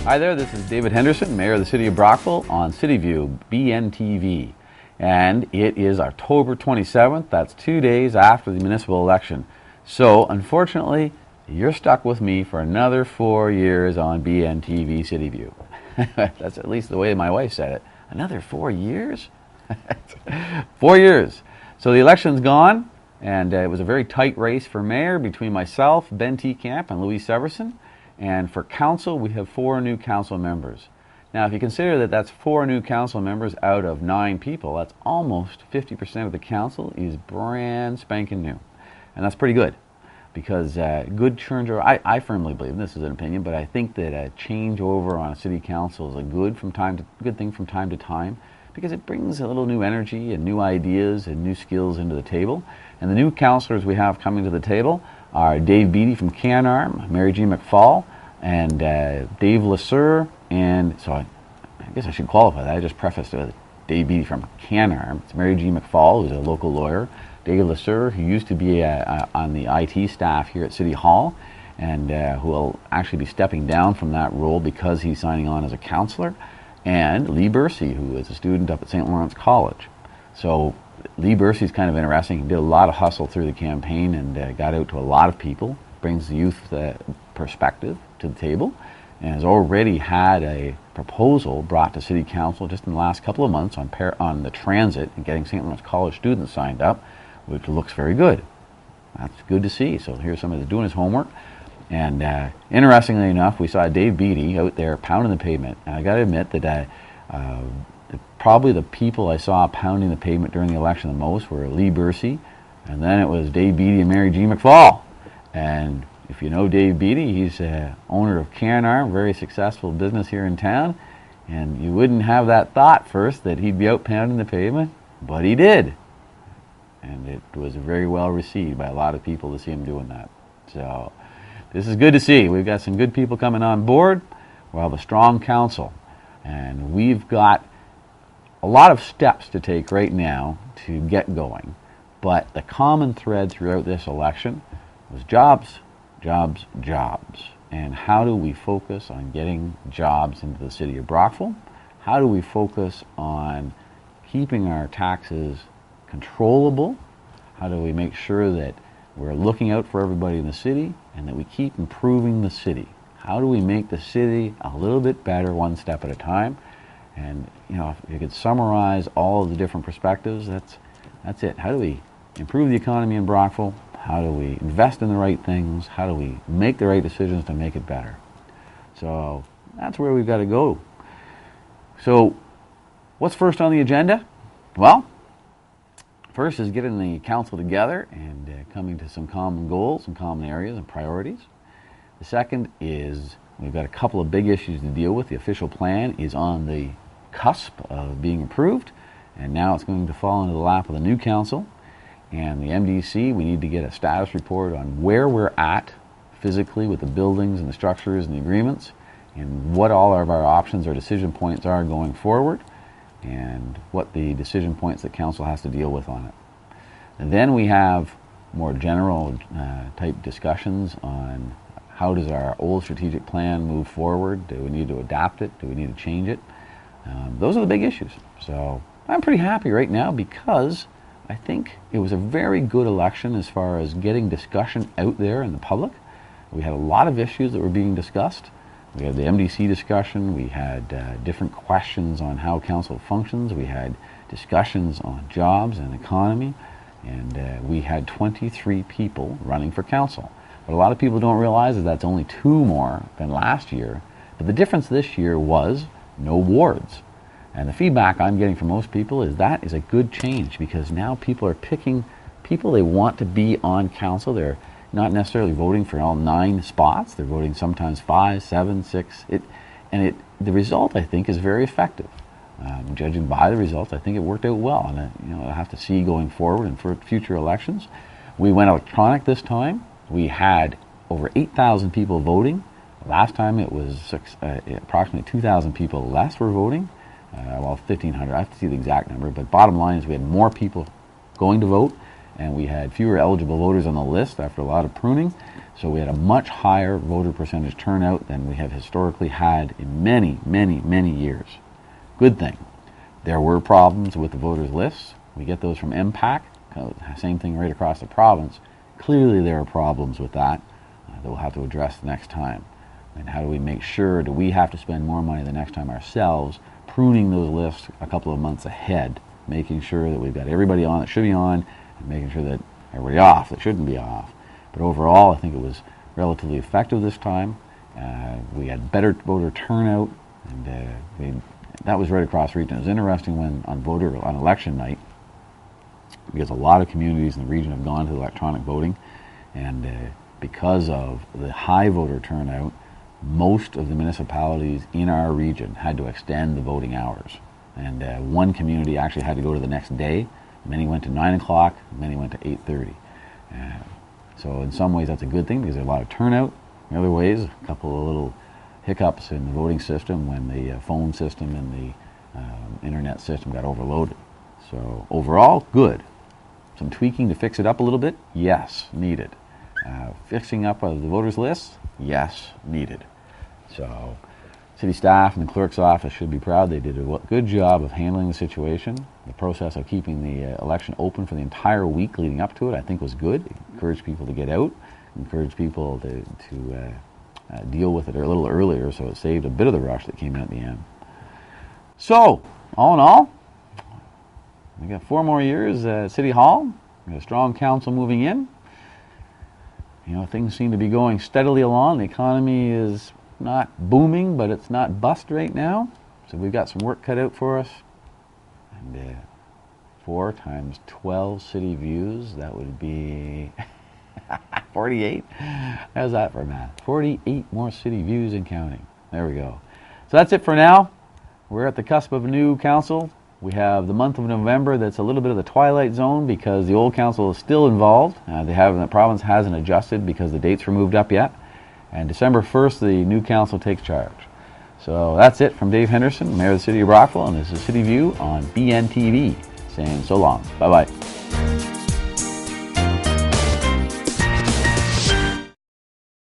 Hi there, this is David Henderson, Mayor of the City of Brockville on CityView BNTV. And it is October 27th, that's 2 days after the municipal election. So, unfortunately, you're stuck with me for another 4 years on BNTV CityView. That's at least the way my wife said it. Another 4 years? 4 years. So the election's gone, and it was a very tight race for mayor between myself, Ben Teekamp, and Louise Severson. And for council, we have 4 new council members. Now, if you consider that that's 4 new council members out of 9 people, that's almost 50% of the council is brand spanking new. And that's pretty good, because good changeover, I firmly believe, and this is an opinion, but I think that a changeover on a city council is a good thing from time to time, because it brings a little new energy and new ideas and new skills into the table. And the new councillors we have coming to the table are Dave Beattie from Canarm, Mary G. McFall, and Dave Lasur, and so I guess I should qualify that. I just prefaced it with Dave Beattie from Canarm. It's Mary G. McFall, who's a local lawyer. Dave Lasur, who used to be on the IT staff here at City Hall, and who will actually be stepping down from that role because he's signing on as a councillor. And Lee Bursey, who is a student up at St. Lawrence College. So Lee Bursey's kind of interesting. He did a lot of hustle through the campaign and got out to a lot of people, brings the youth perspective to the table, and has already had a proposal brought to City Council just in the last couple of months on the transit and getting St. Lawrence College students signed up, which looks very good. That's good to see. So here's somebody that's doing his homework. And interestingly enough, we saw Dave Beattie out there pounding the pavement. And I got to admit that probably the people I saw pounding the pavement during the election the most were Lee Bursey, and then it was Dave Beattie and Mary G. McFall. And if you know Dave Beattie, he's owner of Canarm, very successful business here in town. And you wouldn't have that thought first that he'd be out pounding the pavement, but he did. And it was very well received by a lot of people to see him doing that. So this is good to see. We've got some good people coming on board. We'll have a strong council. And we've got a lot of steps to take right now to get going. But the common thread throughout this election was jobs, jobs, jobs. And how do we focus on getting jobs into the city of Brockville? How do we focus on keeping our taxes controllable? How do we make sure that we're looking out for everybody in the city and that we keep improving the city? How do we make the city a little bit better one step at a time? And you know, if you could summarize all of the different perspectives, that's it. How do we improve the economy in Brockville? How do we invest in the right things? How do we make the right decisions to make it better? So that's where we've got to go. So what's first on the agenda? Well, first is getting the council together and coming to some common goals, some common areas and priorities. The second is we've got a couple of big issues to deal with. The official plan is on the cusp of being approved, and now it's going to fall into the lap of the new council. And the MDC, we need to get a status report on where we're at physically with the buildings and the structures and the agreements, and what all of our options or decision points are going forward, and what the decision points that council has to deal with on it. And then we have more general type discussions on how does our old strategic plan move forward? Do we need to adapt it? Do we need to change it? Those are the big issues. So I'm pretty happy right now because I think it was a very good election as far as getting discussion out there in the public. We had a lot of issues that were being discussed. We had the MDC discussion, we had different questions on how council functions, we had discussions on jobs and economy, and we had 23 people running for council. But a lot of people don't realize that that's only 2 more than last year. But the difference this year was no wards. And the feedback I'm getting from most people is that is a good change, because now people are picking people they want to be on council. They're not necessarily voting for all 9 spots. They're voting sometimes 5, 7, 6. The result, I think, is very effective. Judging by the results, I think it worked out well. And I'll have to see going forward and for future elections. We went electronic this time. We had over 8,000 people voting. Last time it was approximately 2,000 people less were voting. Well, 1,500. I have to see the exact number. But bottom line is we had more people going to vote. and we had fewer eligible voters on the list after a lot of pruning. So we had a much higher voter percentage turnout than we have historically had in many, many, many years. Good thing. There were problems with the voters lists. We get those from MPAC. Same thing right across the province. Clearly there are problems with that that we'll have to address the next time. And how do we make sure, do we have to spend more money the next time ourselves, pruning those lists a couple of months ahead, making sure that we've got everybody on that should be on, and making sure that everybody off that shouldn't be off. But overall, I think it was relatively effective this time. We had better voter turnout, and that was right across the region. It was interesting when on election night, because a lot of communities in the region have gone to electronic voting, and because of the high voter turnout, most of the municipalities in our region had to extend the voting hours. And one community actually had to go to the next day. Many went to 9 o'clock, many went to 8:30. So in some ways that's a good thing because there's a lot of turnout. In other ways, a couple of little hiccups in the voting system when the phone system and the internet system got overloaded. So overall, good. Some tweaking to fix it up a little bit? Yes, needed. Fixing up of the voters list? Yes, needed. So city staff and the clerk's office should be proud. They did a good job of handling the situation. The process of keeping the election open for the entire week leading up to it, I think, was good. It encouraged people to get out, encouraged people to deal with it a little earlier, so it saved a bit of the rush that came in at the end. So, all in all, we got 4 more years at City Hall. We got a strong council moving in. You know, things seem to be going steadily along. The economy is not booming, but it's not bust right now. So we've got some work cut out for us. And 4 times 12 city views, that would be 48. How's that for math? 48 more city views and counting. There we go. So that's it for now. We're at the cusp of a new council. We have the month of November that's a little bit of the twilight zone because the old council is still involved. The province hasn't adjusted because the dates were moved up yet. And December 1st, the new council takes charge. So that's it from Dave Henderson, Mayor of the City of Brockville, and this is City View on BNTV, saying so long. Bye-bye.